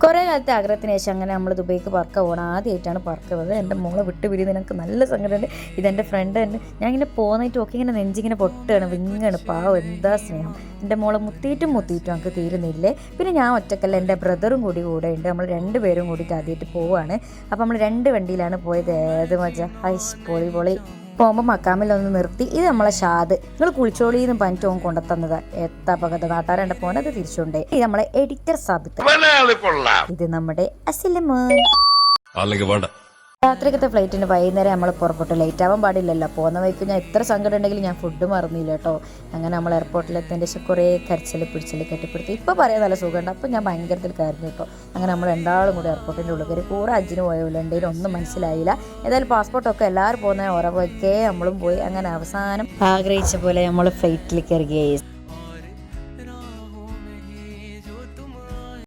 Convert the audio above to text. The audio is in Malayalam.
കുറെ കാലത്തെ ആഗ്രഹത്തിന് ശേഷം അങ്ങനെ നമ്മൾ ദുബൈക്ക് പറക്ക പോകണം. ആദ്യമായിട്ടാണ് പറക്കുന്നത്. എൻ്റെ മോളെ വിട്ട് പിരിയുന്നത് എനിക്ക് നല്ല സങ്കടമുണ്ട്. ഇതെൻ്റെ ഫ്രണ്ട് തന്നെ. ഞാൻ ഇങ്ങനെ പോകുന്നതായിട്ട് ഒക്കെ ഇങ്ങനെ നെഞ്ചിങ്ങനെ പൊട്ടുകയാണ്, വിങ്ങാണ്. പാവം എന്താ സ്നേഹം. എൻ്റെ മോളെ മുത്തിയിട്ടും നമുക്ക് തീരുന്നില്ലേ. പിന്നെ ഞാൻ ഒറ്റക്കല്ല, എൻ്റെ ബ്രദറും കൂടെ ഉണ്ട്. നമ്മൾ രണ്ടുപേരും കൂടിയിട്ട് ആദ്യമായിട്ട് പോവുകയാണ്. അപ്പോൾ നമ്മൾ 2 വണ്ടിയിലാണ് പോയത്. ഏത് മജ, ഹൈഷ് പൊളി. പോകുമ്പോൾ മക്കാമിലൊന്ന് നിർത്തി. ഇത് നമ്മളെ ഷാദ്, നിങ്ങൾ കുളിച്ചോളിന്ന് പറഞ്ഞിട്ട് ഓൻ കൊണ്ടുത്തന്നത്. എത്താ പകത നാട്ടാരണ്ട പോണത് തിരിച്ചുണ്ടേ. ഇത് നമ്മളെ എഡിറ്റർ സാബിത്ത്. ഇത് നമ്മുടെ അസിലമോൻ. രാത്രിക്കത്തെ ഫ്ലൈറ്റിന് വൈകുന്നേരം നമ്മൾ പുറപ്പെട്ടു. ലേറ്റ് ആവാൻ പാടില്ലല്ലോ. പോകുന്ന വഴിക്ക് ഞാൻ എത്ര സങ്കടം ഉണ്ടെങ്കിലും ഞാൻ ഫുഡ് മറന്നില്ല കേട്ടോ. അങ്ങനെ നമ്മൾ എയർപോർട്ടിലെത്തിയതിൻ്റെ ശേഷം കുറേ കരച്ചിൽ പിടിച്ചിൽ കെട്ടിപ്പിടുത്തി. ഇപ്പോൾ പറയാൻ നല്ല സുഖമുണ്ട്. അപ്പോൾ ഞാൻ ഭയങ്കരത്തിൽ കരഞ്ഞു കേട്ടോ. അങ്ങനെ നമ്മൾ രണ്ടാളും കൂടി എയർപോർട്ടിൻ്റെ ഉള്ളിൽ കയറി. കൂടെ അജിന് പോയല്ലോ, എൻ്റെ ഒന്നും മനസ്സിലായില്ല. ഏതായാലും പാസ്പോർട്ടൊക്കെ എല്ലാവരും പോകുന്ന ഉറവൊക്കെ നമ്മളും പോയി. അങ്ങനെ അവസാനം ആഗ്രഹിച്ച പോലെ നമ്മൾ ഫ്ലൈറ്റിൽ കയറി.